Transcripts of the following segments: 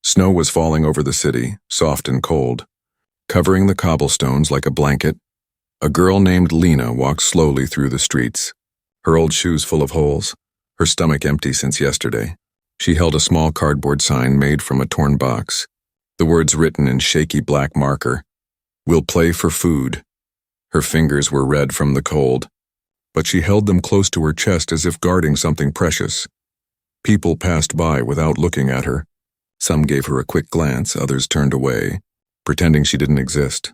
Snow was falling over the city, soft and cold. Covering the cobblestones like a blanket, a girl named Lena walked slowly through the streets, her old shoes full of holes, her stomach empty since yesterday. She held a small cardboard sign made from a torn box, the words written in shaky black marker, "We'll play for food." Her fingers were red from the cold, but she held them close to her chest as if guarding something precious. People passed by without looking at her. Some gave her a quick glance, others turned away, pretending she didn't exist.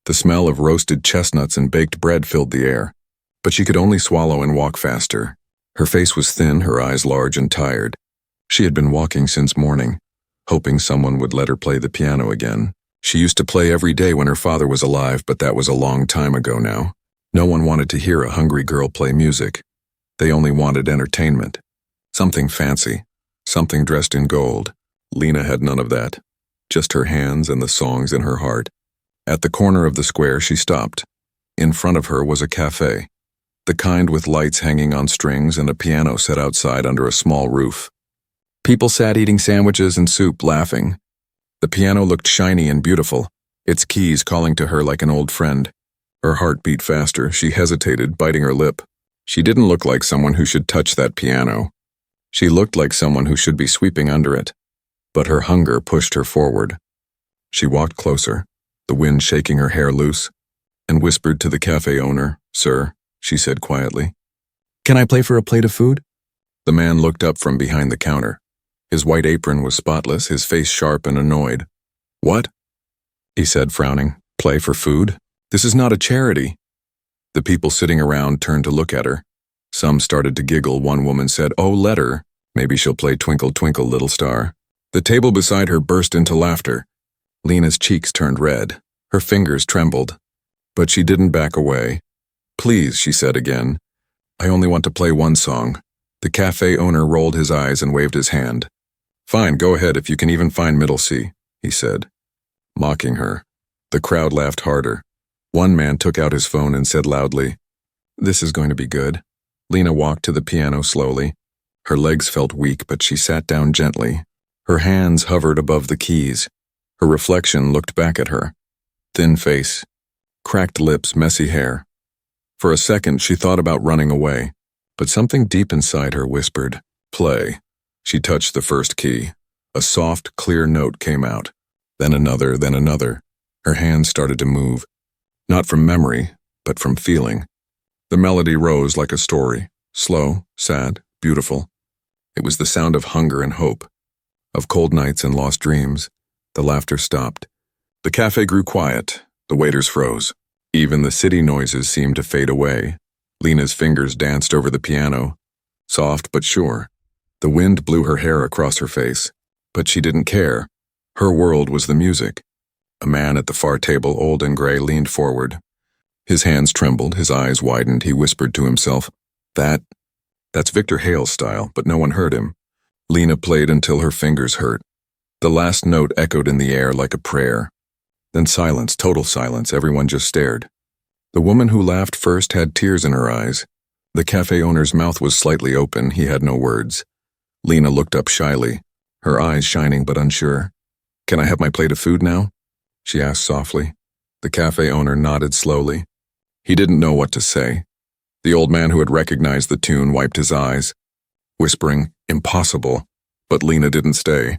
The smell of roasted chestnuts and baked bread filled the air, but she could only swallow and walk faster. Her face was thin, her eyes large and tired. She had been walking since morning, hoping someone would let her play the piano again. She used to play every day when her father was alive, but that was a long time ago now. No one wanted to hear a hungry girl play music. They only wanted entertainment. Something fancy, something dressed in gold. Lena had none of that, just her hands and the songs in her heart. At the corner of the square, she stopped. In front of her was a cafe, the kind with lights hanging on strings and a piano set outside under a small roof. People sat eating sandwiches and soup, laughing. The piano looked shiny and beautiful, its keys calling to her like an old friend. Her heart beat faster. She hesitated, biting her lip. She didn't look like someone who should touch that piano. She looked like someone who should be sweeping under it. But her hunger pushed her forward. She walked closer, the wind shaking her hair loose, and whispered to the cafe owner, "Sir," she said quietly, "can I play for a plate of food?" The man looked up from behind the counter. His white apron was spotless, his face sharp and annoyed. "What?" he said, frowning. "Play for food? This is not a charity." The people sitting around turned to look at her. Some started to giggle. One woman said, "Oh, let her. Maybe she'll play Twinkle, Twinkle, Little Star." The table beside her burst into laughter. Lena's cheeks turned red. Her fingers trembled. But she didn't back away. "Please," she said again. "I only want to play one song." The cafe owner rolled his eyes and waved his hand. "Fine, go ahead if you can even find middle C," he said, mocking her. The crowd laughed harder. One man took out his phone and said loudly, "This is going to be good." Lena walked to the piano slowly. Her legs felt weak, but she sat down gently. Her hands hovered above the keys. Her reflection looked back at her. Thin face, cracked lips, messy hair. For a second, she thought about running away, but something deep inside her whispered, "Play." She touched the first key. A soft, clear note came out. Then another, then another. Her hands started to move, not from memory, but from feeling. The melody rose like a story, slow, sad, beautiful. It was the sound of hunger and hope, of cold nights and lost dreams. The laughter stopped. The cafe grew quiet. The waiters froze. Even the city noises seemed to fade away. Lena's fingers danced over the piano, soft but sure. The wind blew her hair across her face, but she didn't care. Her world was the music. A man at the far table, old and gray, leaned forward. His hands trembled, his eyes widened. He whispered to himself, That's Victor Hale's style," but no one heard him. Lena played until her fingers hurt. The last note echoed in the air like a prayer. Then silence, total silence. Everyone just stared. The woman who laughed first had tears in her eyes. The cafe owner's mouth was slightly open. He had no words. Lena looked up shyly, her eyes shining but unsure. "Can I have my plate of food now?" she asked softly. The cafe owner nodded slowly. He didn't know what to say. The old man who had recognized the tune wiped his eyes, whispering, "Impossible." But Lena didn't stay.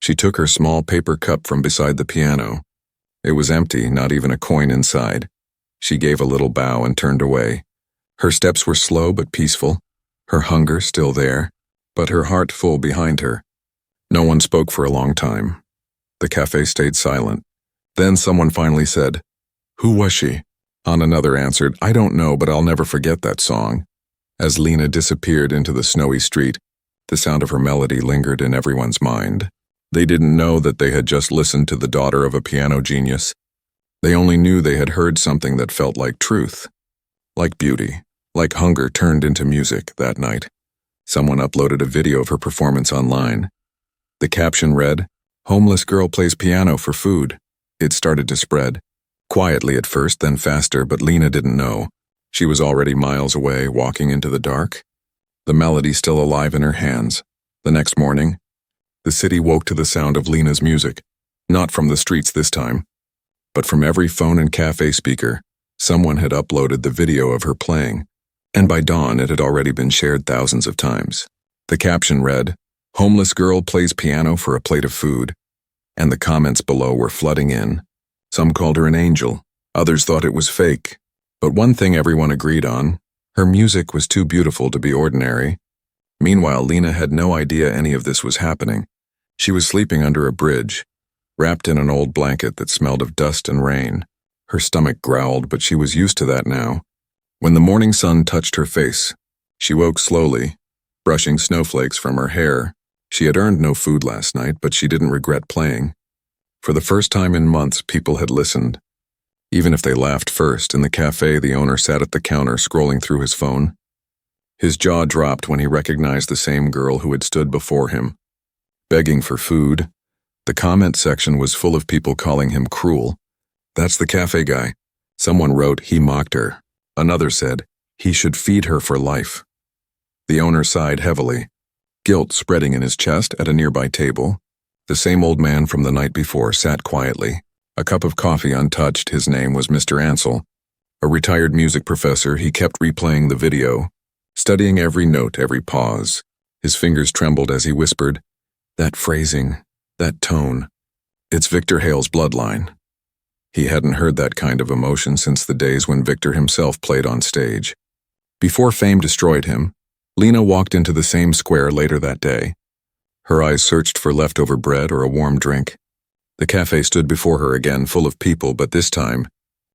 She took her small paper cup from beside the piano. It was empty, not even a coin inside. She gave a little bow and turned away. Her steps were slow but peaceful, her hunger still there, but her heart full behind her. No one spoke for a long time. The cafe stayed silent. Then someone finally said, "Who was she?" Another answered, "I don't know, but I'll never forget that song." As Lena disappeared into the snowy street, the sound of her melody lingered in everyone's mind. They didn't know that they had just listened to the daughter of a piano genius. They only knew they had heard something that felt like truth, like beauty, like hunger turned into music that night. Someone uploaded a video of her performance online. The caption read, "Homeless girl plays piano for food." It started to spread, quietly at first, then faster, but Lena didn't know. She was already miles away, walking into the dark, the melody still alive in her hands. The next morning, The city woke to the sound of Lena's music, not from the streets this time, but from every phone and cafe speaker. Someone had uploaded the video of her playing, and by dawn it had already been shared thousands of times. The caption read, "Homeless girl plays piano for a plate of food," and the comments below were flooding in. Some called her an angel, others thought it was fake. But one thing everyone agreed on, her music was too beautiful to be ordinary. Meanwhile, Lena had no idea any of this was happening. She was sleeping under a bridge, wrapped in an old blanket that smelled of dust and rain. Her stomach growled, but she was used to that now. When the morning sun touched her face, she woke slowly, brushing snowflakes from her hair. She had earned no food last night, but she didn't regret playing. For the first time in months, people had listened. Even if they laughed first. In the cafe, the owner sat at the counter scrolling through his phone. His jaw dropped when he recognized the same girl who had stood before him, begging for food. The comment section was full of people calling him cruel. "That's the cafe guy." Someone wrote, "He mocked her." Another said, "He should feed her for life." The owner sighed heavily, guilt spreading in his chest at a nearby table. The same old man from the night before sat quietly, a cup of coffee untouched. His name was Mr. Ansel. A retired music professor, he kept replaying the video, studying every note, every pause. His fingers trembled as he whispered, "That phrasing, that tone, it's Victor Hale's bloodline." He hadn't heard that kind of emotion since the days when Victor himself played on stage. Before fame destroyed him, Lena walked into the same square later that day. Her eyes searched for leftover bread or a warm drink. The cafe stood before her again, full of people, but this time,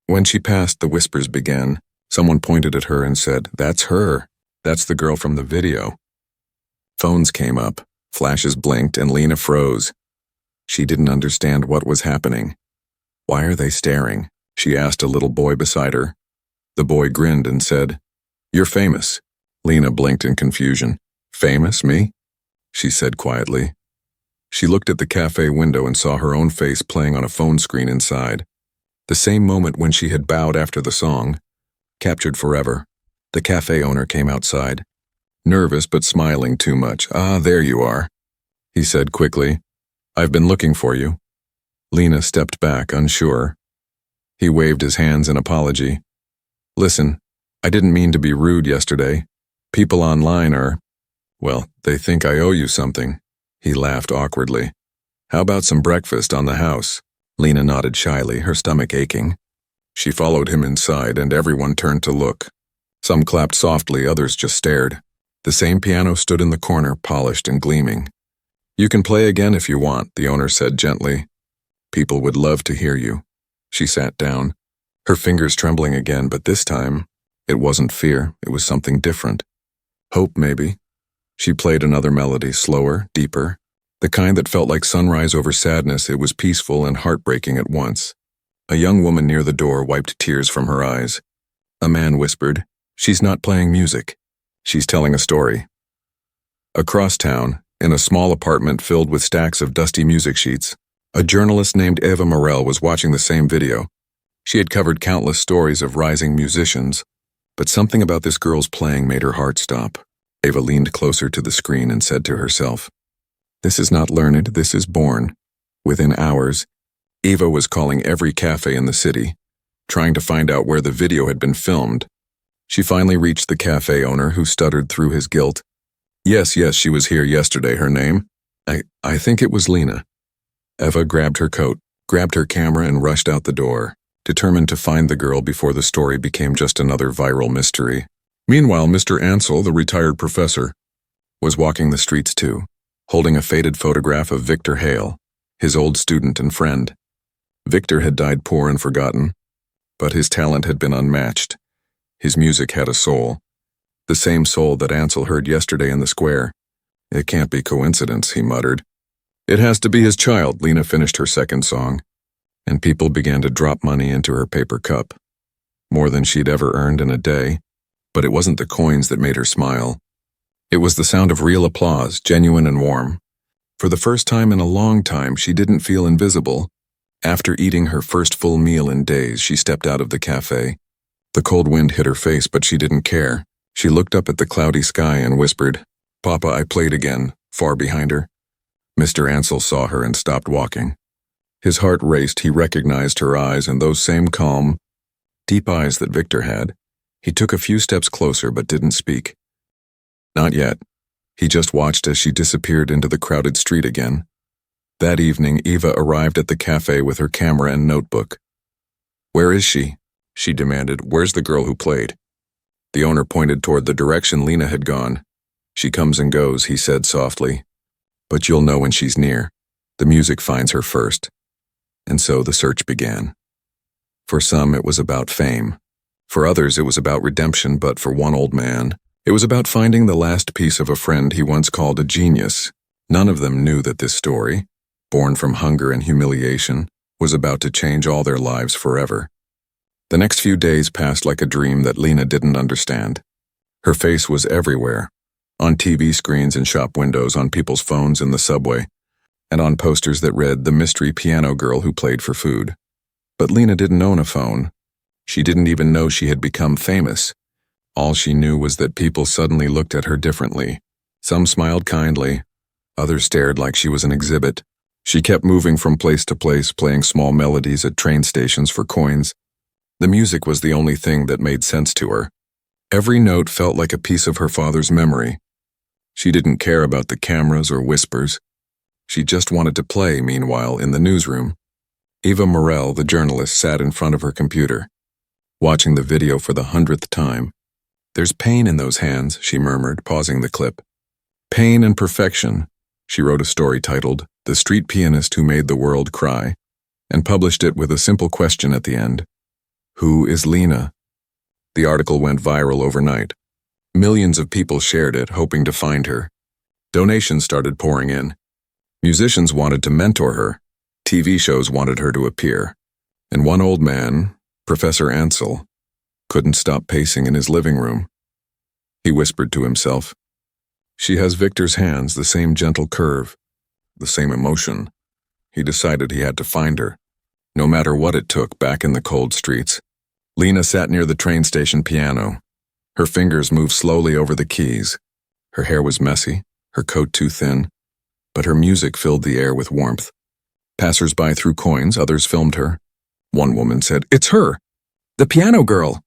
when she passed, the whispers began. Someone pointed at her and said, "That's her. That's the girl from the video." Phones came up, flashes blinked, and Lena froze. She didn't understand what was happening. "Why are they staring?" she asked a little boy beside her. The boy grinned and said, "You're famous." Lena blinked in confusion. "Famous, me?" she said quietly. She looked at the cafe window and saw her own face playing on a phone screen inside. The same moment when she had bowed after the song, captured forever. The cafe owner came outside, nervous but smiling too much. "Ah, there you are," he said quickly. "I've been looking for you." Lena stepped back, unsure. He waved his hands in apology. "Listen, I didn't mean to be rude yesterday. People online are, well, they think I owe you something." He laughed awkwardly. "How about some breakfast on the house?" Lena nodded shyly, her stomach aching. She followed him inside, and everyone turned to look. Some clapped softly, others just stared. The same piano stood in the corner, polished and gleaming. "You can play again if you want," the owner said gently. "People would love to hear you." She sat down, her fingers trembling again, but this time, it wasn't fear, it was something different. Hope, maybe. She played another melody, slower, deeper, the kind that felt like sunrise over sadness. It was peaceful and heartbreaking at once. A young woman near the door wiped tears from her eyes. A man whispered, "She's not playing music. She's telling a story." Across town, in a small apartment filled with stacks of dusty music sheets, a journalist named Eva Morel was watching the same video. She had covered countless stories of rising musicians, but something about this girl's playing made her heart stop. Eva leaned closer to the screen and said to herself, "This is not learned, this is born." Within hours, Eva was calling every cafe in the city, trying to find out where the video had been filmed. She finally reached the cafe owner, who stuttered through his guilt. Yes, she was here yesterday. Her name? I think it was Lena." Eva grabbed her coat, grabbed her camera, and rushed out the door, determined to find the girl before the story became just another viral mystery. Meanwhile, Mr. Ansel, the retired professor, was walking the streets too, holding a faded photograph of Victor Hale, his old student and friend. Victor had died poor and forgotten, but his talent had been unmatched. His music had a soul, the same soul that Ansel heard yesterday in the square. "It can't be coincidence," he muttered. "It has to be his child." Lena finished her second song, and people began to drop money into her paper cup. More than she'd ever earned in a day. But it wasn't the coins that made her smile. It was the sound of real applause, genuine and warm. For the first time in a long time, she didn't feel invisible. After eating her first full meal in days, she stepped out of the cafe. The cold wind hit her face, but she didn't care. She looked up at the cloudy sky and whispered, "Papa, I played again," far behind her. Mr. Ansel saw her and stopped walking. His heart raced. He recognized her eyes and those same calm, deep eyes that Victor had. He took a few steps closer but didn't speak. Not yet. He just watched as she disappeared into the crowded street again. That evening, Eva arrived at the cafe with her camera and notebook. "Where is she?" she demanded. "Where's the girl who played?" The owner pointed toward the direction Lena had gone. "She comes and goes," he said softly. "But you'll know when she's near. The music finds her first." And so the search began. For some, it was about fame. For others, it was about redemption, but for one old man, it was about finding the last piece of a friend he once called a genius. None of them knew that this story, born from hunger and humiliation, was about to change all their lives forever. The next few days passed like a dream that Lena didn't understand. Her face was everywhere, on TV screens and shop windows, on people's phones in the subway, and on posters that read "The Mystery Piano Girl Who Played for Food." But Lena didn't own a phone. She didn't even know she had become famous. All she knew was that people suddenly looked at her differently. Some smiled kindly, others stared like she was an exhibit. She kept moving from place to place, playing small melodies at train stations for coins. The music was the only thing that made sense to her. Every note felt like a piece of her father's memory. She didn't care about the cameras or whispers. She just wanted to play. Meanwhile, in the newsroom, Eva Morel, the journalist, sat in front of her computer, watching the video for the 100th time. "There's pain in those hands," she murmured, pausing the clip. "Pain and perfection." She wrote a story titled "The Street Pianist Who Made the World Cry," and published it with a simple question at the end: "Who is Lena?" The article went viral overnight. Millions of people shared it, hoping to find her. Donations started pouring in. Musicians wanted to mentor her. TV shows wanted her to appear. And one old man, Professor Ansel, couldn't stop pacing in his living room. He whispered to himself, "She has Victor's hands, the same gentle curve, the same emotion." He decided he had to find her, no matter what it took, back in the cold streets. Lena sat near the train station piano. Her fingers moved slowly over the keys. Her hair was messy, her coat too thin, but her music filled the air with warmth. Passers-by threw coins, others filmed her. One woman said, "It's her, the piano girl."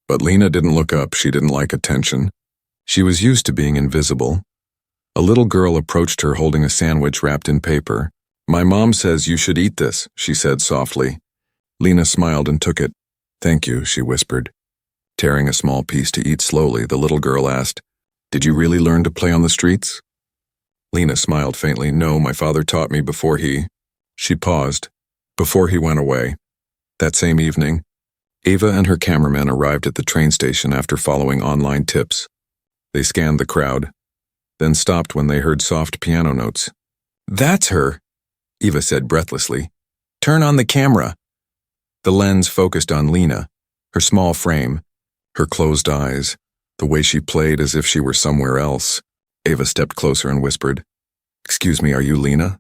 But Lena didn't look up. She didn't like attention. She was used to being invisible. A little girl approached her holding a sandwich wrapped in paper. "My mom says you should eat this," she said softly. Lena smiled and took it. "Thank you," she whispered. Tearing a small piece to eat slowly, the little girl asked, "Did you really learn to play on the streets?" Lena smiled faintly. "No, my father taught me before he..." She paused. "Before he went away." That same evening, Eva and her cameraman arrived at the train station after following online tips. They scanned the crowd, then stopped when they heard soft piano notes. "That's her," Eva said breathlessly. "Turn on the camera." The lens focused on Lena, her small frame, her closed eyes, the way she played as if she were somewhere else. Eva stepped closer and whispered, "Excuse me, are you Lena?"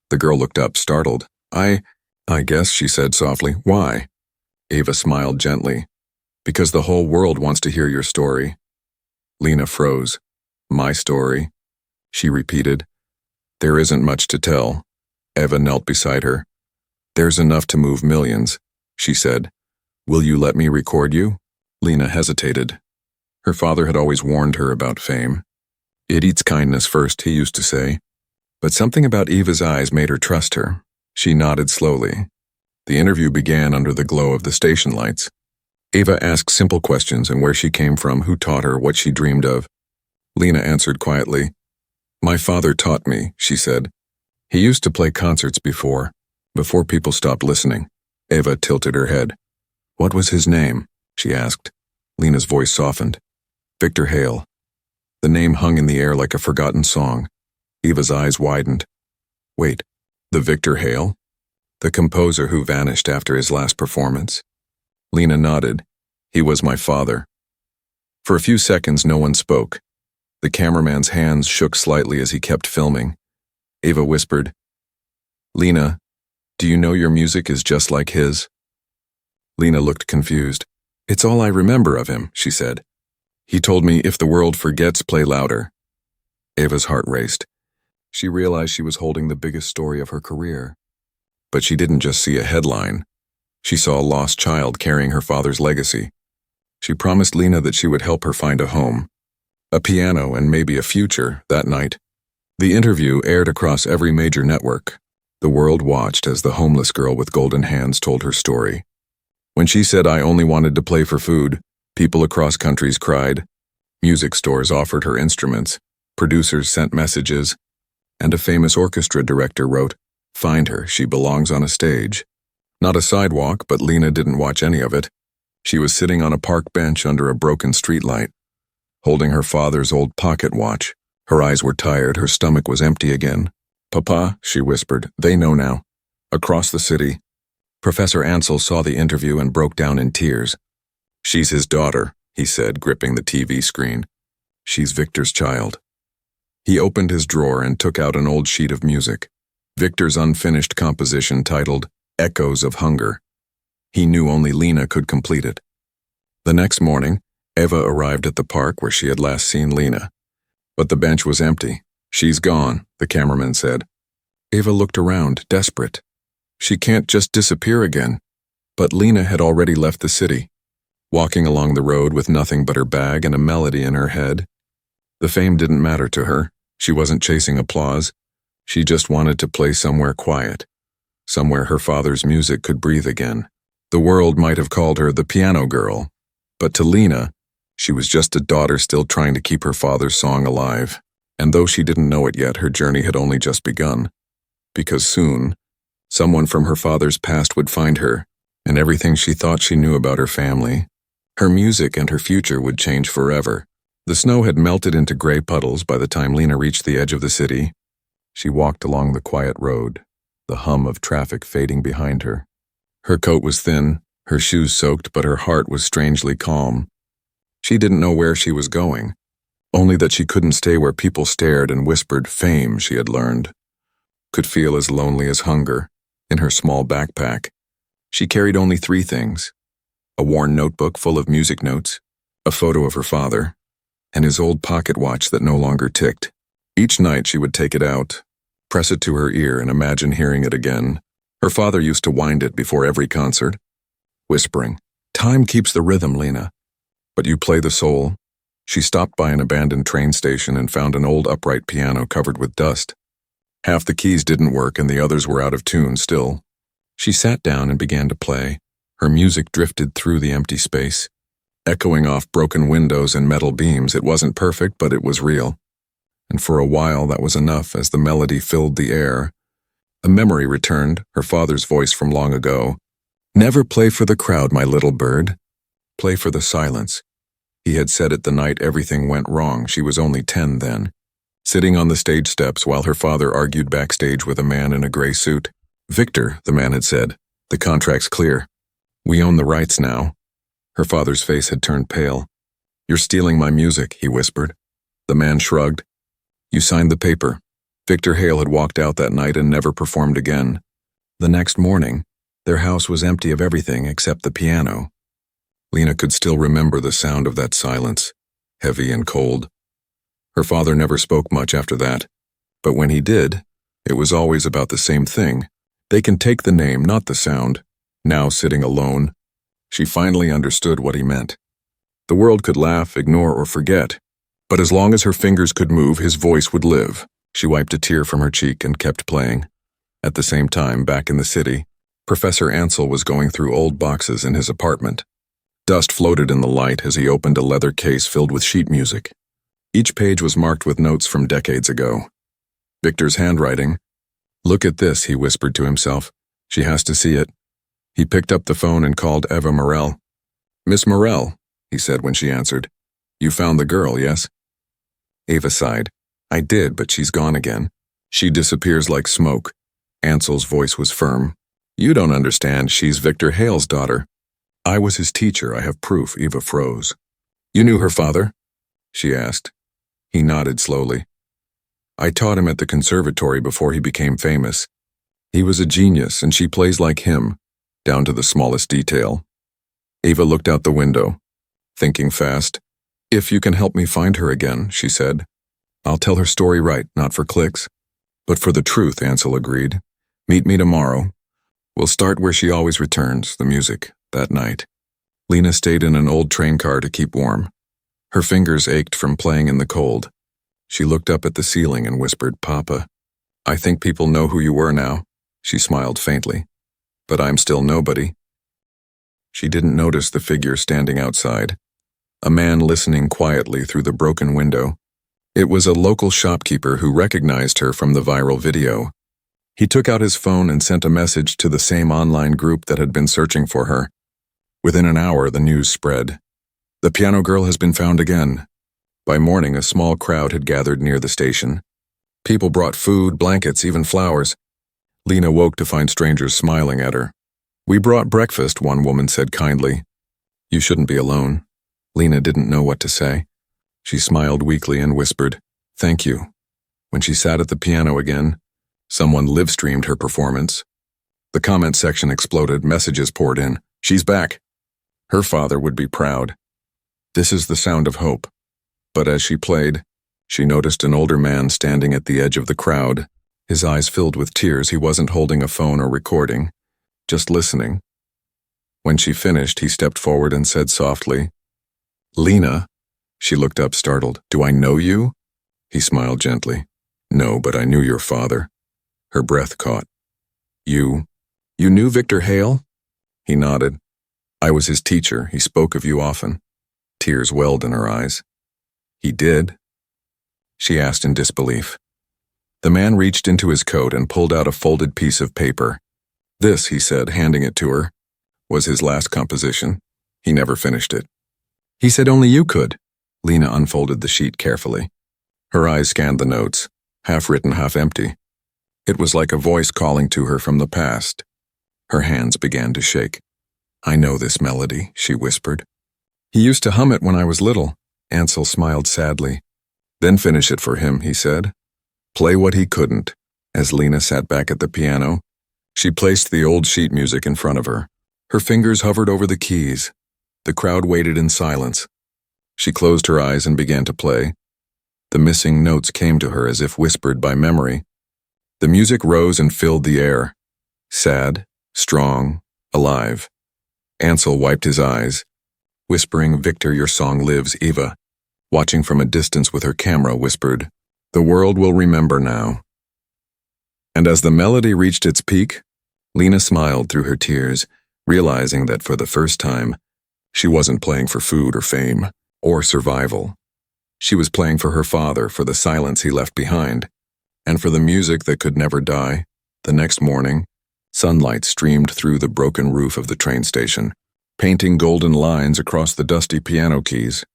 The girl looked up, startled. I guess," she said softly. "Why?" Eva smiled gently. "Because the whole world wants to hear your story." Lena froze. "My story?" she repeated. "There isn't much to tell." Eva knelt beside her. "There's enough to move millions," she said. "Will you let me record you?" Lena hesitated. Her father had always warned her about fame. "It eats kindness first," he used to say. But something about Eva's eyes made her trust her. She nodded slowly. The interview began under the glow of the station lights. Eva asked simple questions and where she came from, who taught her, what she dreamed of. Lena answered quietly. "My father taught me," she said. "He used to play concerts before people stopped listening." Eva tilted her head. "What was his name?" she asked. Lena's voice softened. "Victor Hale." The name hung in the air like a forgotten song. Eva's eyes widened. "Wait, the Victor Hale? The composer who vanished after his last performance?" Lena nodded. "He was my father." For a few seconds, no one spoke. The cameraman's hands shook slightly as he kept filming. Eva whispered, "Lena, do you know your music is just like his?" Lena looked confused. "It's all I remember of him," she said. "He told me, if the world forgets, play louder." Eva's heart raced. She realized she was holding the biggest story of her career. But she didn't just see a headline. She saw a lost child carrying her father's legacy. She promised Lena that she would help her find a home, a piano, and maybe a future that night. The interview aired across every major network. The world watched as the homeless girl with golden hands told her story. When she said, "I only wanted to play for food," people across countries cried. Music stores offered her instruments, producers sent messages, and a famous orchestra director wrote, "Find her, she belongs on a stage." Not a sidewalk, but Lena didn't watch any of it. She was sitting on a park bench under a broken streetlight, holding her father's old pocket watch. Her eyes were tired, her stomach was empty again. "Papa," she whispered, "they know now." Across the city, Professor Ansel saw the interview and broke down in tears. "She's his daughter," he said, gripping the TV screen. "She's Victor's child." He opened his drawer and took out an old sheet of music, Victor's unfinished composition titled Echoes of Hunger. He knew only Lena could complete it. The next morning, Eva arrived at the park where she had last seen Lena. But the bench was empty. "She's gone," the cameraman said. Eva looked around, desperate. She can't just disappear again. But Lena had already left the city, walking along the road with nothing but her bag and a melody in her head. The fame didn't matter to her. She wasn't chasing applause. She just wanted to play somewhere quiet, somewhere her father's music could breathe again. The world might have called her the piano girl, but to Lena, she was just a daughter still trying to keep her father's song alive. And though she didn't know it yet, her journey had only just begun. Because soon, someone from her father's past would find her, and everything she thought she knew about her family, her music and her future would change forever. The snow had melted into gray puddles by the time Lena reached the edge of the city. She walked along the quiet road, the hum of traffic fading behind her. Her coat was thin, her shoes soaked, but her heart was strangely calm. She didn't know where she was going, only that she couldn't stay where people stared and whispered fame, she had learned. Could feel as lonely as hunger. In her small backpack, she carried only 3 things: a worn notebook full of music notes, a photo of her father, and his old pocket watch that no longer ticked. Each night she would take it out, press it to her ear, and imagine hearing it again. Her father used to wind it before every concert, whispering, "Time keeps the rhythm, Lena, but you play the soul." She stopped by an abandoned train station and found an old upright piano covered with dust. Half the keys didn't work and the others were out of tune still. She sat down and began to play. Her music drifted through the empty space, echoing off broken windows and metal beams. It wasn't perfect, but it was real. And for a while that was enough. As the melody filled the air, a memory returned, her father's voice from long ago. "Never play for the crowd, my little bird. Play for the silence." He had said it the night everything went wrong. She was only 10 then, sitting on the stage steps while her father argued backstage with a man in a gray suit. "Victor," the man had said, "the contract's clear. We own the rights now." Her father's face had turned pale. "You're stealing my music," he whispered. The man shrugged. "You signed the paper." Victor Hale had walked out that night and never performed again. The next morning, their house was empty of everything except the piano. Lena could still remember the sound of that silence, heavy and cold. Her father never spoke much after that, but when he did, it was always about the same thing. They can take the name, not the sound. Now sitting alone, she finally understood what he meant. The world could laugh, ignore, or forget, but as long as her fingers could move, his voice would live. She wiped a tear from her cheek and kept playing. At the same time, back in the city, Professor Ansel was going through old boxes in his apartment. Dust floated in the light as he opened a leather case filled with sheet music. Each page was marked with notes from decades ago. Victor's handwriting. "Look at this," he whispered to himself. "She has to see it." He picked up the phone and called Eva Morell. "Miss Morell," he said when she answered. "You found the girl, yes?" Eva sighed. "I did, but she's gone again. She disappears like smoke." Ansel's voice was firm. "You don't understand. She's Victor Hale's daughter." "I was his teacher. I have proof." Eva froze. "You knew her father?" she asked. He nodded slowly. "I taught him at the conservatory before he became famous. He was a genius, and she plays like him, down to the smallest detail." Eva looked out the window, thinking fast. "If you can help me find her again," she said. "I'll tell her story right, not for clicks. But for the truth, Ansel agreed. Meet me tomorrow. We'll start where she always returns, the music, that night. Lena stayed in an old train car to keep warm. Her fingers ached from playing in the cold. She looked up at the ceiling and whispered, "Papa, I think people know who you were now." She smiled faintly. "But I'm still nobody." She didn't notice the figure standing outside, a man listening quietly through the broken window. It was a local shopkeeper who recognized her from the viral video. He took out his phone and sent a message to the same online group that had been searching for her. Within an hour, the news spread. "The piano girl has been found again." By morning, a small crowd had gathered near the station. People brought food, blankets, even flowers. Lena woke to find strangers smiling at her. "We brought breakfast," one woman said kindly. "You shouldn't be alone." Lena didn't know what to say. She smiled weakly and whispered, "Thank you." When she sat at the piano again, someone live-streamed her performance. The comment section exploded, messages poured in. "She's back." Her father would be proud. This is the sound of hope. But as she played, she noticed an older man standing at the edge of the crowd, his eyes filled with tears. He wasn't holding a phone or recording, just listening. When she finished, he stepped forward and said softly, "Lena." She looked up, startled. "Do I know you?" He smiled gently. "No, but I knew your father." Her breath caught. You knew Victor Hale?" He nodded. "I was his teacher. He spoke of you often." Tears welled in her eyes. "He did?" She asked in disbelief. The man reached into his coat and pulled out a folded piece of paper. "This," he said, handing it to her, "was his last composition. He never finished it." "He said only you could." Lena unfolded the sheet carefully. Her eyes scanned the notes, half written, half empty. It was like a voice calling to her from the past. Her hands began to shake. "I know this melody," she whispered. "He used to hum it when I was little." Ansel smiled sadly. "Then finish it for him," he said. "Play what he couldn't." As Lena sat back at the piano, she placed the old sheet music in front of her. Her fingers hovered over the keys. The crowd waited in silence. She closed her eyes and began to play. The missing notes came to her as if whispered by memory. The music rose and filled the air. Sad, strong, alive. Ansel wiped his eyes, whispering, "Victor, your song lives." Eva, watching from a distance with her camera, whispered, "The world will remember now." And as the melody reached its peak, Lena smiled through her tears, realizing that for the first time, she wasn't playing for food or fame or survival. She was playing for her father, for the silence he left behind, and for the music that could never die. The next morning, sunlight streamed through the broken roof of the train station, painting golden lines across the dusty piano keys.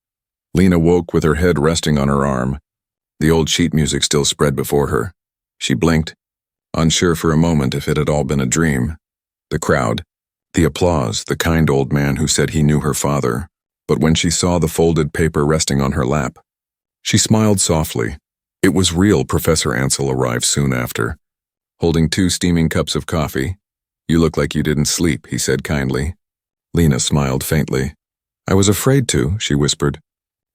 Lena woke with her head resting on her arm. The old sheet music still spread before her. She blinked, unsure for a moment if it had all been a dream. The crowd, the applause, the kind old man who said he knew her father. But when she saw the folded paper resting on her lap, she smiled softly. It was real. Professor Ansel arrived soon after, holding 2 steaming cups of coffee. "You look like you didn't sleep," he said kindly. Lena smiled faintly. "I was afraid to," she whispered.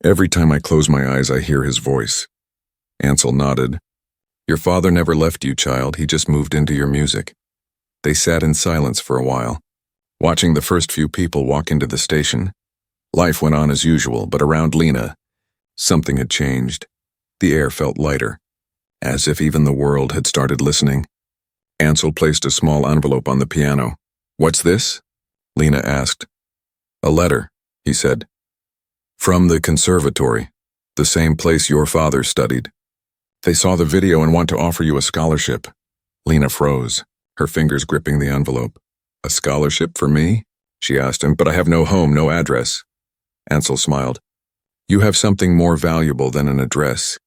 "Every time I close my eyes, I hear his voice." Ansel nodded. "Your father never left you, child. He just moved into your music." They sat in silence for a while, watching the first few people walk into the station. Life went on as usual, but around Lena, something had changed. The air felt lighter, as if even the world had started listening. Ansel placed a small envelope on the piano. "What's this?" Lena asked. "A letter," he said. "From the conservatory, the same place your father studied. They saw the video and want to offer you a scholarship." Lena froze, her fingers gripping the envelope. "A scholarship for me?" she asked him. "But I have no home, no address." Ansel smiled. "You have something more valuable than an address.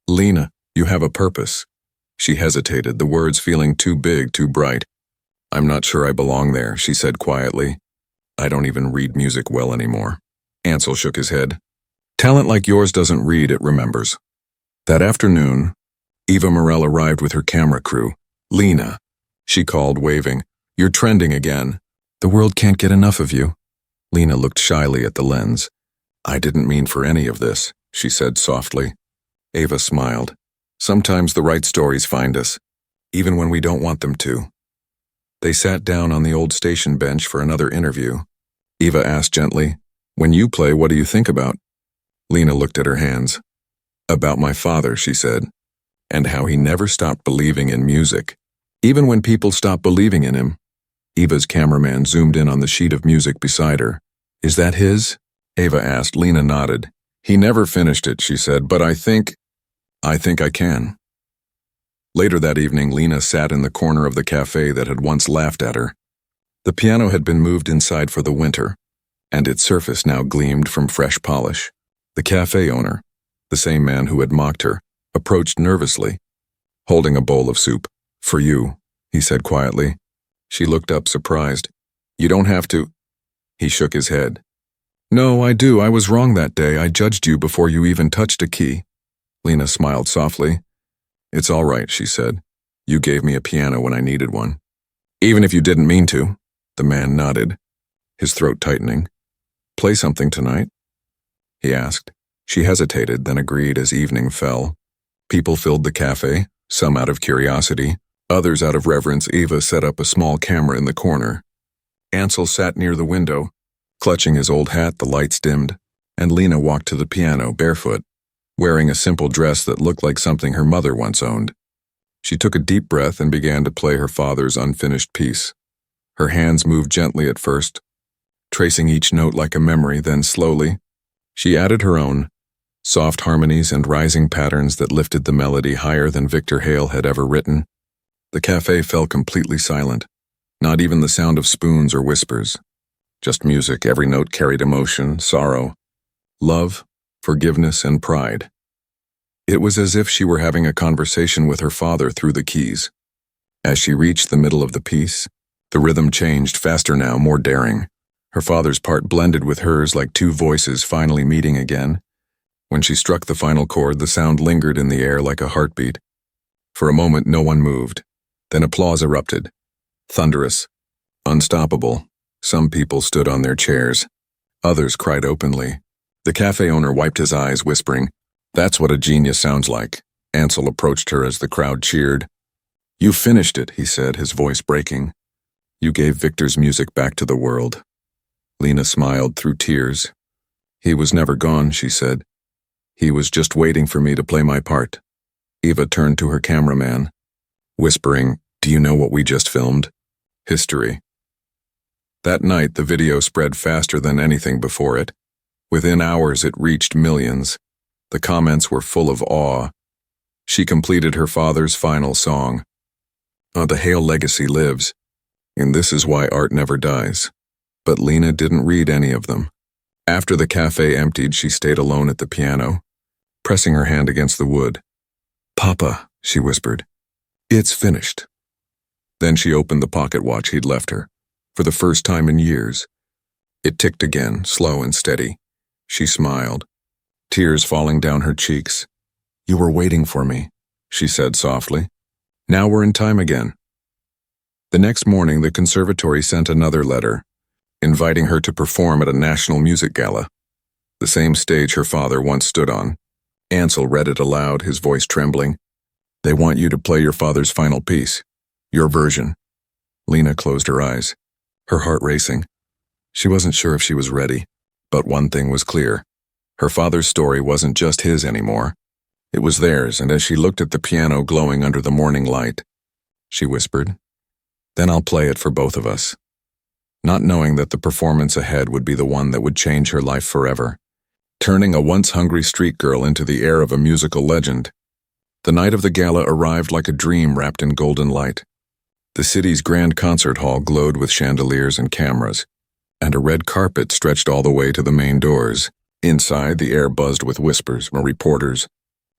Lena, you have a purpose." She hesitated, the words feeling too big, too bright. "I'm not sure I belong there," she said quietly. "I don't even read music well anymore." Ansel shook his head. "Talent like yours doesn't read, it remembers." That afternoon, Eva Morell arrived with her camera crew. "Lena," she called, waving, "you're trending again. The world can't get enough of you." Lena looked shyly at the lens. "I didn't mean for any of this," she said softly. Eva smiled. Sometimes the right stories find us, even when we don't want them to. They sat down on the old station bench for another interview. Eva asked gently, "When you play, what do you think about?" Lena looked at her hands. "About my father," she said, "and how he never stopped believing in music, even when people stopped believing in him." Eva's cameraman zoomed in on the sheet of music beside her. "Is that his?" Eva asked. Lena nodded. "He never finished it," she said, "but I think I can." Later that evening, Lena sat in the corner of the cafe that had once laughed at her. The piano had been moved inside for the winter, and its surface now gleamed from fresh polish. The cafe owner, the same man who had mocked her, approached nervously, holding a bowl of soup. "For you," he said quietly. She looked up, surprised. "You don't have to." He shook his head. "No, I do. I was wrong that day. I judged you before you even touched a key." Lena smiled softly. "It's all right," she said. "You gave me a piano when I needed one." "Even if you didn't mean to." The man nodded, his throat tightening. "Play something tonight?" he asked. She hesitated, then agreed as evening fell. People filled the cafe, some out of curiosity, others out of reverence. Eva set up a small camera in the corner. Ansel sat near the window, clutching his old hat. The lights dimmed, and Lena walked to the piano barefoot, wearing a simple dress that looked like something her mother once owned. She took a deep breath and began to play her father's unfinished piece. Her hands moved gently at first, tracing each note like a memory, then slowly, she added her own, soft harmonies and rising patterns that lifted the melody higher than Victor Hale had ever written. The cafe fell completely silent, not even the sound of spoons or whispers. Just music. Every note carried emotion, sorrow, love, forgiveness, and pride. It was as if she were having a conversation with her father through the keys. As she reached the middle of the piece, the rhythm changed, faster now, more daring. Her father's part blended with hers like two voices finally meeting again. When she struck the final chord, the sound lingered in the air like a heartbeat. For a moment, no one moved. Then applause erupted. Thunderous, unstoppable. Some people stood on their chairs. Others cried openly. The cafe owner wiped his eyes, whispering, "That's what a genius sounds like." Ansel approached her as the crowd cheered. "You finished it," he said, his voice breaking. "You gave Victor's music back to the world." Lena smiled through tears. "He was never gone," she said. "He was just waiting for me to play my part." Eva turned to her cameraman, whispering, "Do you know what we just filmed? History." That night, the video spread faster than anything before it. Within hours, it reached millions. The comments were full of awe. She completed her father's final song. The Hale legacy lives, and this is why art never dies. But Lena didn't read any of them. After the cafe emptied, she stayed alone at the piano, pressing her hand against the wood. "Papa," she whispered, "it's finished." Then she opened the pocket watch he'd left her, for the first time in years. It ticked again, slow and steady. She smiled, tears falling down her cheeks. "You were waiting for me," she said softly. "Now we're in time again." The next morning, the conservatory sent another letter, inviting her to perform at a national music gala, the same stage her father once stood on. Ansel read it aloud, his voice trembling. "They want you to play your father's final piece, your version." Lena closed her eyes, her heart racing. She wasn't sure if she was ready, but one thing was clear. Her father's story wasn't just his anymore. It was theirs, and as she looked at the piano glowing under the morning light, she whispered, "Then I'll play it for both of us." Not knowing that the performance ahead would be the one that would change her life forever, turning a once-hungry street girl into the heir of a musical legend. The night of the gala arrived like a dream wrapped in golden light. The city's grand concert hall glowed with chandeliers and cameras, and a red carpet stretched all the way to the main doors. Inside, the air buzzed with whispers from reporters,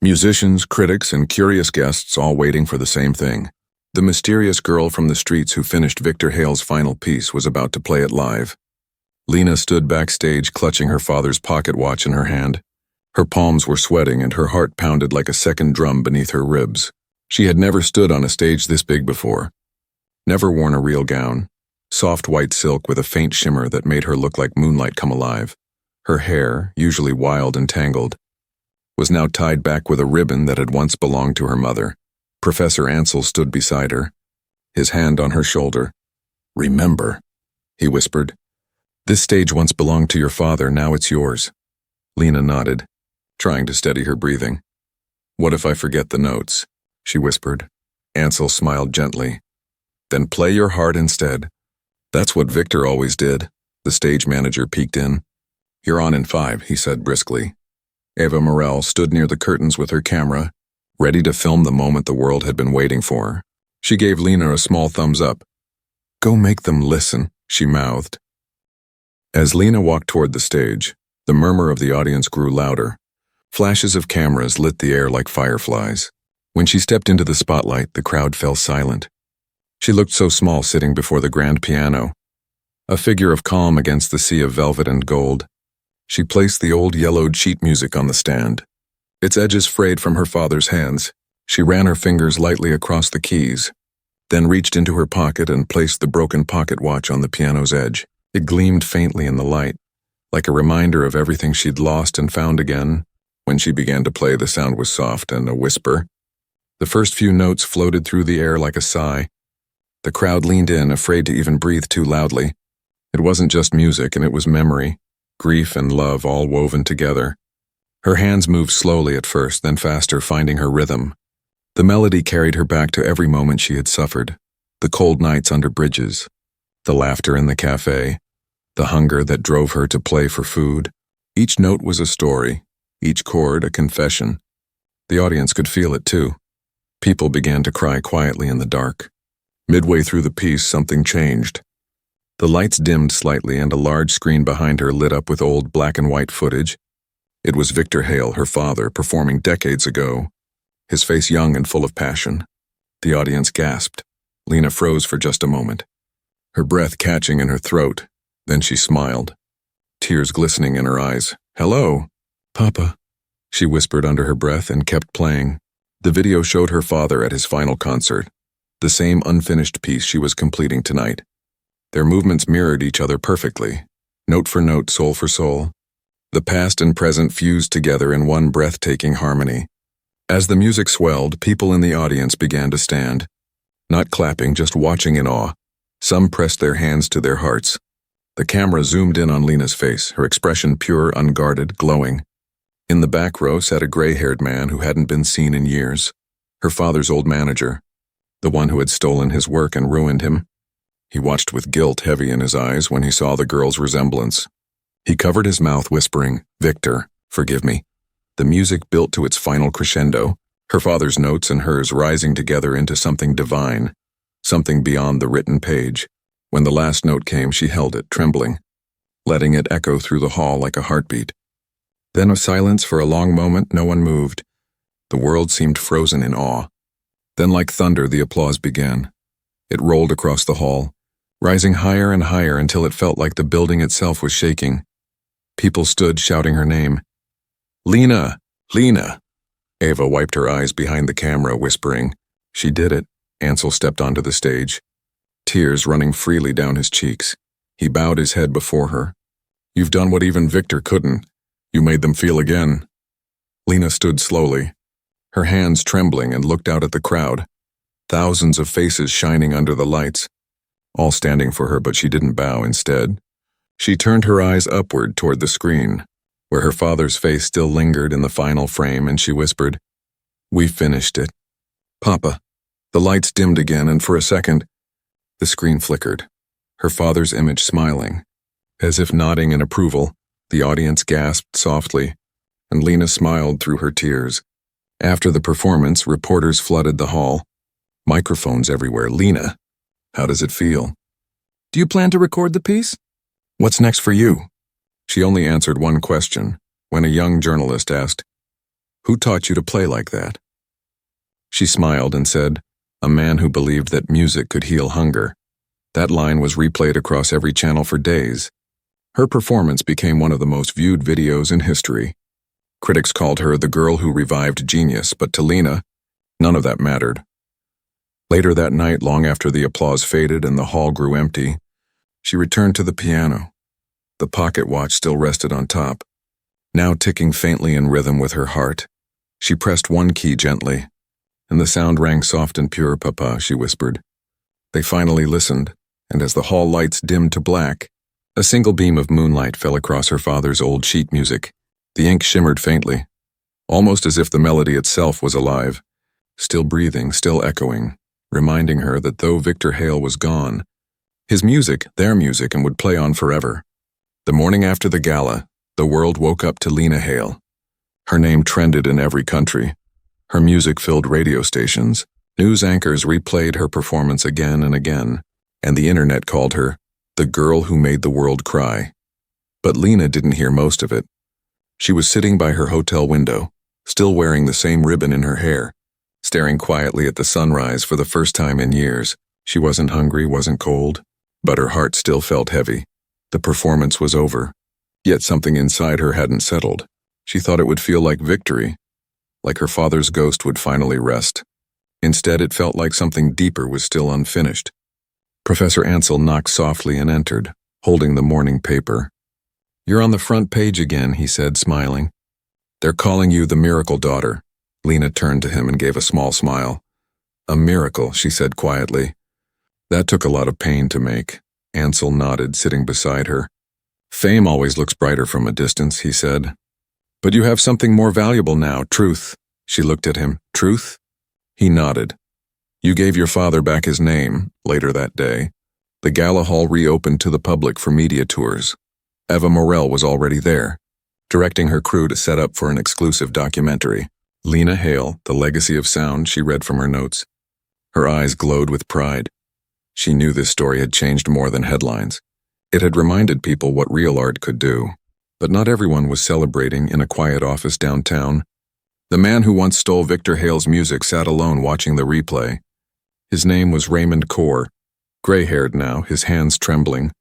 musicians, critics, and curious guests all waiting for the same thing. The mysterious girl from the streets who finished Victor Hale's final piece was about to play it live. Lena stood backstage, clutching her father's pocket watch in her hand. Her palms were sweating and her heart pounded like a second drum beneath her ribs. She had never stood on a stage this big before, never worn a real gown, soft white silk with a faint shimmer that made her look like moonlight come alive. Her hair, usually wild and tangled, was now tied back with a ribbon that had once belonged to her mother. Professor Ansel stood beside her, his hand on her shoulder. "Remember," he whispered. "This stage once belonged to your father, now it's yours." Lena nodded, trying to steady her breathing. "What if I forget the notes?" she whispered. Ansel smiled gently. "Then play your heart instead." "That's what Victor always did," the stage manager peeked in. "You're on in 5, he said briskly. Eva Morel stood near the curtains with her camera, ready to film the moment the world had been waiting for. She gave Lena a small thumbs up. "Go make them listen," she mouthed. As Lena walked toward the stage, the murmur of the audience grew louder. Flashes of cameras lit the air like fireflies. When she stepped into the spotlight, the crowd fell silent. She looked so small sitting before the grand piano, a figure of calm against the sea of velvet and gold. She placed the old yellowed sheet music on the stand, its edges frayed from her father's hands. She ran her fingers lightly across the keys, then reached into her pocket and placed the broken pocket watch on the piano's edge. It gleamed faintly in the light, like a reminder of everything she'd lost and found again. When she began to play, the sound was soft and a whisper. The first few notes floated through the air like a sigh. The crowd leaned in, afraid to even breathe too loudly. It wasn't just music, and it was memory, grief and love all woven together. Her hands moved slowly at first, then faster, finding her rhythm. The melody carried her back to every moment she had suffered, the cold nights under bridges, the laughter in the cafe, the hunger that drove her to play for food. Each note was a story, each chord a confession. The audience could feel it too. People began to cry quietly in the dark. Midway through the piece, something changed. The lights dimmed slightly and a large screen behind her lit up with old black and white footage. It was Victor Hale, her father, performing decades ago, his face young and full of passion. The audience gasped. Lena froze for just a moment, her breath catching in her throat. Then she smiled, tears glistening in her eyes. "Hello, Papa," she whispered under her breath and kept playing. The video showed her father at his final concert, the same unfinished piece she was completing tonight. Their movements mirrored each other perfectly, note for note, soul for soul. The past and present fused together in one breathtaking harmony. As the music swelled, people in the audience began to stand, not clapping, just watching in awe. Some pressed their hands to their hearts. The camera zoomed in on Lena's face, her expression pure, unguarded, glowing. In the back row sat a gray-haired man who hadn't been seen in years, her father's old manager, the one who had stolen his work and ruined him. He watched with guilt heavy in his eyes when he saw the girl's resemblance. He covered his mouth, whispering, "Victor, forgive me." The music built to its final crescendo, her father's notes and hers rising together into something divine, something beyond the written page. When the last note came, she held it, trembling, letting it echo through the hall like a heartbeat. Then a silence for a long moment. No one moved. The world seemed frozen in awe. Then like thunder, the applause began. It rolled across the hall, rising higher and higher until it felt like the building itself was shaking. People stood shouting her name. "Lena! Lena!" Eva wiped her eyes behind the camera, whispering, "She did it." Ansel stepped onto the stage, tears running freely down his cheeks. He bowed his head before her. "You've done what even Victor couldn't. You made them feel again." Lena stood slowly, her hands trembling, and looked out at the crowd. Thousands of faces shining under the lights, all standing for her, but she didn't bow. Instead, she turned her eyes upward toward the screen, where her father's face still lingered in the final frame, and she whispered, "We finished it, Papa." The lights dimmed again, and for a second, the screen flickered, her father's image smiling. As if nodding in approval, the audience gasped softly, and Lena smiled through her tears. After the performance, reporters flooded the hall, microphones everywhere. "Lena, how does it feel? Do you plan to record the piece? What's next for you?" She only answered one question when a young journalist asked, "Who taught you to play like that?" She smiled and said, "A man who believed that music could heal hunger." That line was replayed across every channel for days. Her performance became one of the most viewed videos in history. Critics called her the girl who revived genius, but to Lena, none of that mattered. Later that night, long after the applause faded and the hall grew empty, she returned to the piano. The pocket watch still rested on top. now ticking faintly in rhythm with her heart. She pressed one key gently, and the sound rang soft and pure. "Papa," she whispered. They finally listened, and as the hall lights dimmed to black, a single beam of moonlight fell across her father's old sheet music. The ink shimmered faintly, almost as if the melody itself was alive, still breathing, still echoing, reminding her that though Victor Hale was gone, his music, their music, and would play on forever. The morning after the gala, the world woke up to Lena Hale. Her name trended in every country. Her music filled radio stations. News anchors replayed her performance again and again, and the internet called her the girl who made the world cry. But Lena didn't hear most of it. She was sitting by her hotel window, still wearing the same ribbon in her hair, staring quietly at the sunrise for the first time in years. She wasn't hungry, wasn't cold, but her heart still felt heavy. The performance was over, yet something inside her hadn't settled. She thought it would feel like victory, like her father's ghost would finally rest. Instead, it felt like something deeper was still unfinished. Professor Ansel knocked softly and entered, holding the morning paper. "You're on the front page again," he said, smiling. "They're calling you the miracle daughter." Lena turned to him and gave a small smile. "A miracle," she said quietly. "That took a lot of pain to make." Ansel nodded, sitting beside her. "Fame always looks brighter from a distance," he said. "But you have something more valuable now, truth." She looked at him. "Truth?" He nodded. "You gave your father back his name." Later that day, the gala hall reopened to the public for media tours. Eva Morell was already there, directing her crew to set up for an exclusive documentary. Lena Hale, The Legacy of Sound, she read from her notes. Her eyes glowed with pride. She knew this story had changed more than headlines. It had reminded people what real art could do. But not everyone was celebrating in a quiet office downtown. The man who once stole Victor Hale's music sat alone watching the replay. His name was Raymond Corr, gray-haired now, his hands trembling.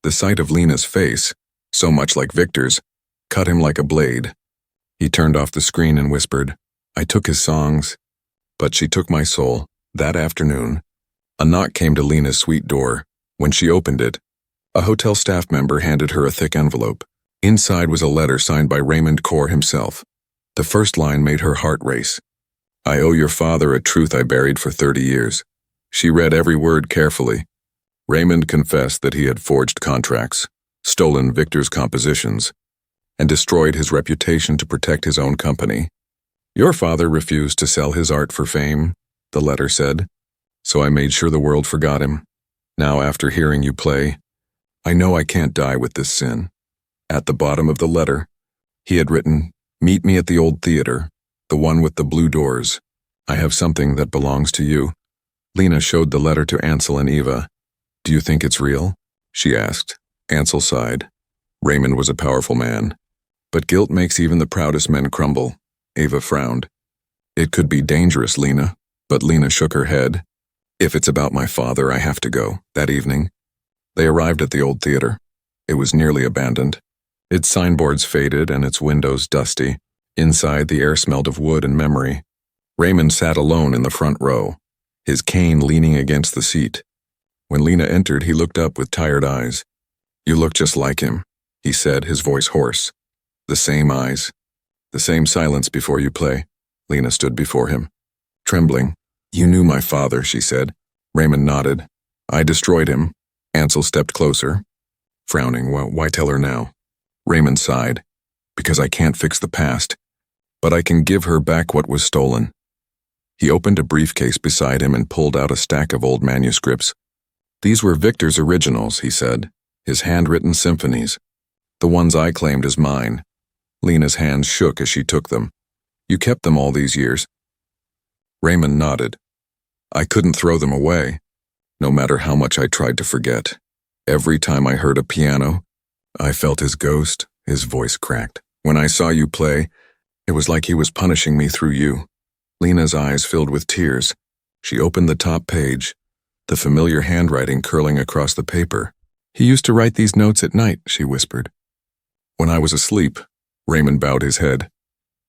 The sight of Lena's face, so much like Victor's, cut him like a blade. He turned off the screen and whispered, "I took his songs, but she took my soul." That afternoon, a knock came to Lena's suite door. When she opened it, a hotel staff member handed her a thick envelope. Inside was a letter signed by Raymond Corr himself. The first line made her heart race. "I owe your father a truth I buried for 30 years. She read every word carefully. Raymond confessed that he had forged contracts, stolen Victor's compositions, and destroyed his reputation to protect his own company. "Your father refused to sell his art for fame," the letter said, "so I made sure the world forgot him. Now, after hearing you play, I know I can't die with this sin." At the bottom of the letter, he had written, "Meet me at the old theater, the one with the blue doors. I have something that belongs to you." Lena showed the letter to Ansel and Eva. "Do you think it's real?" she asked. Ansel sighed. Raymond was a powerful man. "But guilt makes even the proudest men crumble." Eva frowned. "It could be dangerous, Lena." But Lena shook her head. "If it's about my father, I have to go." That evening, they arrived at the old theater. It was nearly abandoned. Its signboards faded and its windows dusty. Inside, the air smelled of wood and memory. Raymond sat alone in the front row, his cane leaning against the seat. When Lena entered, he looked up with tired eyes. "You look just like him," he said, his voice hoarse. "The same eyes. The same silence before you play." Lena stood before him, trembling. "You knew my father," she said. Raymond nodded. "I destroyed him." Ansel stepped closer, frowning. "Well, why tell her now?" Raymond sighed. "Because I can't fix the past, but I can give her back what was stolen." He opened a briefcase beside him and pulled out a stack of old manuscripts. "These were Victor's originals," he said, "his handwritten symphonies. The ones I claimed as mine." Lena's hands shook as she took them. "You kept them all these years?" Raymond nodded. "I couldn't throw them away, no matter how much I tried to forget. Every time I heard a piano, I felt his ghost." His voice cracked. "When I saw you play, it was like he was punishing me through you." Lena's eyes filled with tears. She opened the top page, the familiar handwriting curling across the paper. "He used to write these notes at night," she whispered. "When I was asleep." Raymond bowed his head.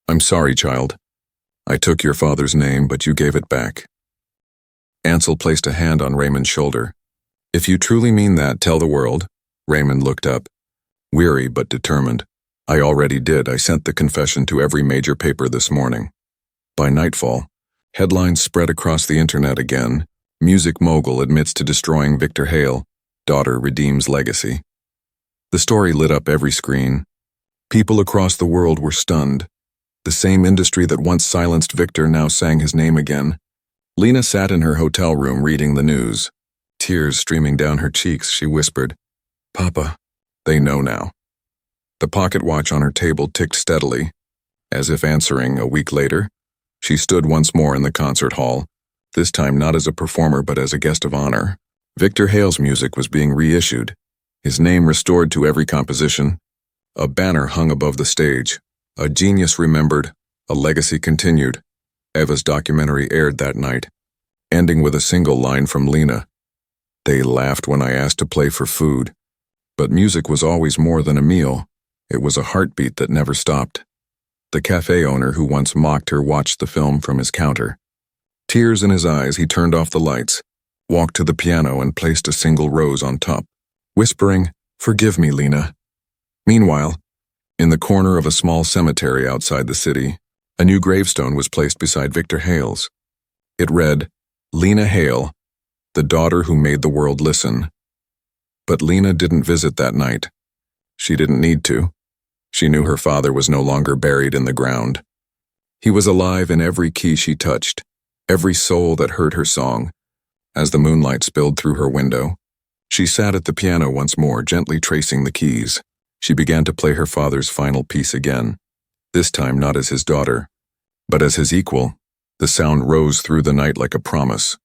"I'm sorry, child. I took your father's name, but you gave it back." Ansel placed a hand on Raymond's shoulder. "If you truly mean that, tell the world." Raymond looked up, weary but determined. I already did. I sent the confession to every major paper this morning. By nightfall, headlines spread across the internet again. Music mogul admits to destroying Victor Hale. Daughter redeems legacy. The story lit up every screen. People across the world were stunned. The same industry that once silenced Victor now sang his name again. Lena sat in her hotel room reading the news. Tears streaming down her cheeks, she whispered, "Papa, they know now." The pocket watch on her table ticked steadily. As if answering, a week later, she stood once more in the concert hall, this time not as a performer but as a guest of honor. Victor Hale's music was being reissued, his name restored to every composition. A banner hung above the stage. A genius remembered, a legacy continued. Eva's documentary aired that night, ending with a single line from Lena. "They laughed when I asked to play for food. But music was always more than a meal. It was a heartbeat that never stopped." The cafe owner who once mocked her watched the film from his counter. Tears in his eyes, he turned off the lights, walked to the piano and placed a single rose on top, whispering, "Forgive me, Lena." Meanwhile, in the corner of a small cemetery outside the city, a new gravestone was placed beside Victor Hale's. It read, "Lena Hale, the daughter who made the world listen." But Lena didn't visit that night. She didn't need to. She knew her father was no longer buried in the ground. He was alive in every key she touched, every soul that heard her song. As the moonlight spilled through her window, she sat at the piano once more, gently tracing the keys. She began to play her father's final piece again, this time not as his daughter, but as his equal. The sound rose through the night like a promise,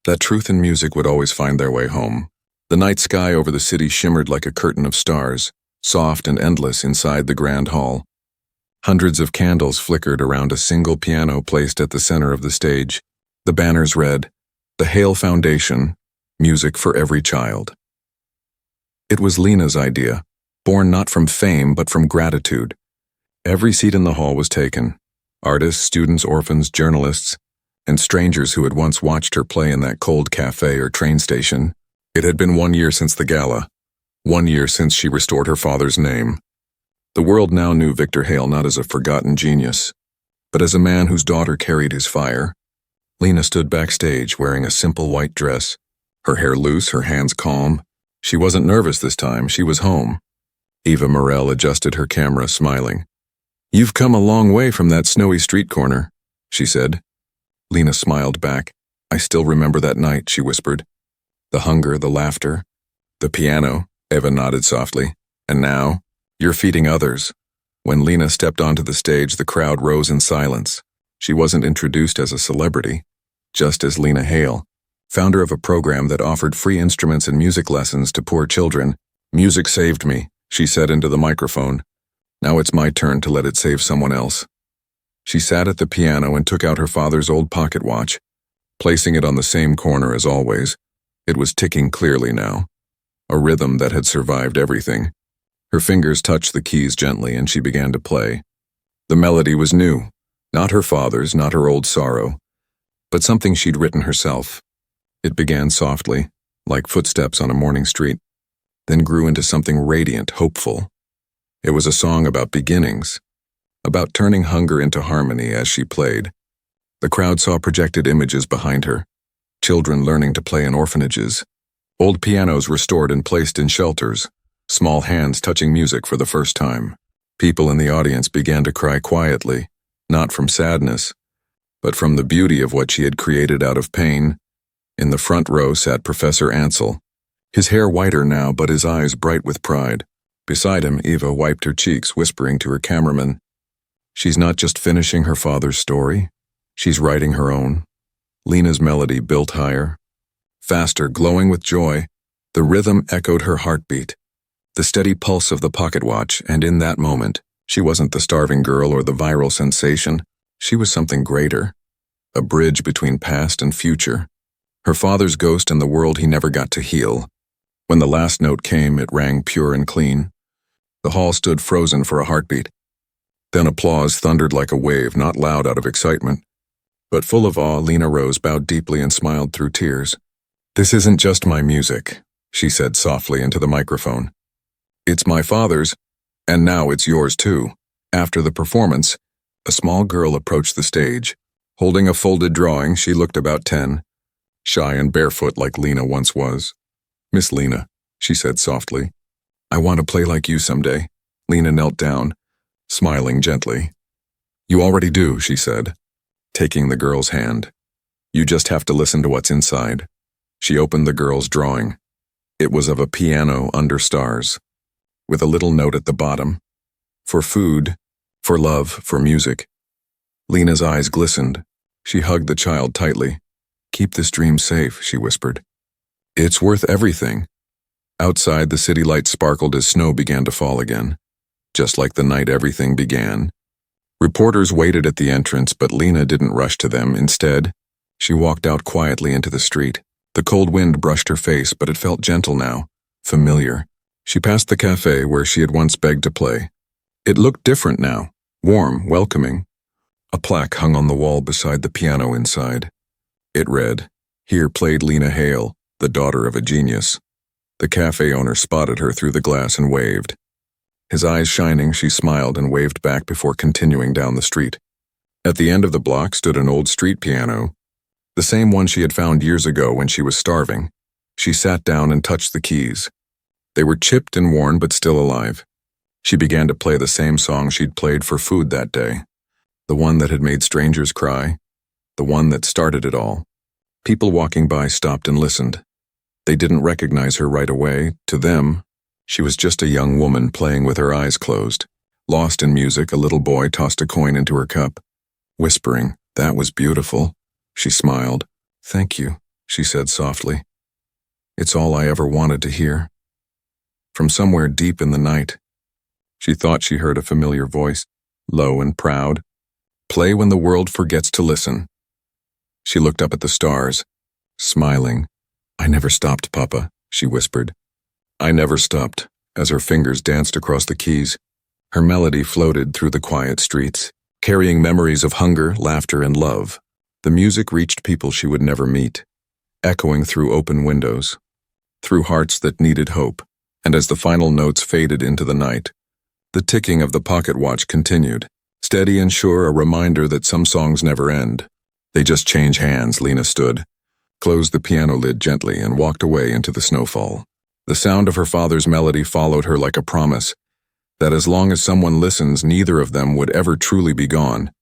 that truth and music would always find their way home. The night sky over the city shimmered like a curtain of stars, soft and endless inside the grand hall. Hundreds of candles flickered around a single piano placed at the center of the stage. The banners read, "The Hale Foundation, music for every child." It was Lena's idea, born not from fame but from gratitude. Every seat in the hall was taken. Artists, students, orphans, journalists, and strangers who had once watched her play in that cold cafe or train station. It had been 1 year since the gala, 1 year since she restored her father's name. The world now knew Victor Hale not as a forgotten genius, but as a man whose daughter carried his fire. Lena stood backstage wearing a simple white dress, her hair loose, her hands calm. She wasn't nervous this time, she was home. Eva Morel adjusted her camera, smiling. "You've come a long way from that snowy street corner," she said. Lena smiled back. "I still remember that night," she whispered. "The hunger, the laughter, the piano," Eva nodded softly. "And now, you're feeding others." When Lena stepped onto the stage, the crowd rose in silence. She wasn't introduced as a celebrity, just as Lena Hale, founder of a program that offered free instruments and music lessons to poor children. "Music saved me," she said into the microphone. "Now it's my turn to let it save someone else." She sat at the piano and took out her father's old pocket watch, placing it on the same corner as always. It was ticking clearly now, a rhythm that had survived everything. Her fingers touched the keys gently and she began to play. The melody was new, not her father's, not her old sorrow, but something she'd written herself. It began softly, like footsteps on a morning street, then grew into something radiant, hopeful. It was a song about beginnings, about turning hunger into harmony as she played. The crowd saw projected images behind her, children learning to play in orphanages, old pianos restored and placed in shelters, small hands touching music for the first time. People in the audience began to cry quietly, not from sadness, but from the beauty of what she had created out of pain. In the front row sat Professor Ansel, his hair whiter now but his eyes bright with pride. Beside him, Eva wiped her cheeks, whispering to her cameraman, "She's not just finishing her father's story, she's writing her own." Lena's melody built higher, faster, glowing with joy. The rhythm echoed her heartbeat, the steady pulse of the pocket watch, and in that moment, she wasn't the starving girl or the viral sensation. She was something greater, a bridge between past and future. Her father's ghost and the world he never got to heal. When the last note came, it rang pure and clean. The hall stood frozen for a heartbeat. Then applause thundered like a wave, not loud out of excitement, but full of awe. Lena rose, bowed deeply, and smiled through tears. "This isn't just my music," she said softly into the microphone. "It's my father's, And now it's yours too. After the performance, a small girl approached the stage. Holding a folded drawing, she looked about 10, shy and barefoot like Lena once was. "Miss Lena," she said softly, "I want to play like you someday." Lena knelt down, smiling gently. "You already do," she said, taking the girl's hand. "You just have to listen to what's inside." She opened the girl's drawing. It was of a piano under stars, with a little note at the bottom. For food, for love, for music. Lena's eyes glistened. She hugged the child tightly. "Keep this dream safe," she whispered. "It's worth everything." Outside, the city lights sparkled as snow began to fall again. Just like the night everything began. Reporters waited at the entrance, but Lena didn't rush to them. Instead, she walked out quietly into the street. The cold wind brushed her face, but it felt gentle now, familiar. She passed the cafe where she had once begged to play. It looked different now, warm, welcoming. A plaque hung on the wall beside the piano inside. It read, "Here played Lena Hale, the daughter of a genius." The cafe owner spotted her through the glass and waved. His eyes shining, she smiled and waved back before continuing down the street. At the end of the block stood an old street piano, the same one she had found years ago when she was starving. She sat down and touched the keys. They were chipped and worn but still alive. She began to play the same song she'd played for food that day. The one that had made strangers cry. The one that started it all. People walking by stopped and listened. They didn't recognize her right away. To them, she was just a young woman playing with her eyes closed. Lost in music, a little boy tossed a coin into her cup. Whispering, "That was beautiful." She smiled. "Thank you," she said softly. "It's all I ever wanted to hear." From somewhere deep in the night, she thought she heard a familiar voice, low and proud. "Play when the world forgets to listen." She looked up at the stars, smiling. "I never stopped, Papa," she whispered. "I never stopped," as her fingers danced across the keys. Her melody floated through the quiet streets, carrying memories of hunger, laughter, and love. The music reached people she would never meet, echoing through open windows, through hearts that needed hope. And as the final notes faded into the night, the ticking of the pocket watch continued, steady and sure, a reminder that some songs never end. They just change hands. Lena stood, closed the piano lid gently, and walked away into the snowfall. The sound of her father's melody followed her like a promise that as long as someone listens, neither of them would ever truly be gone.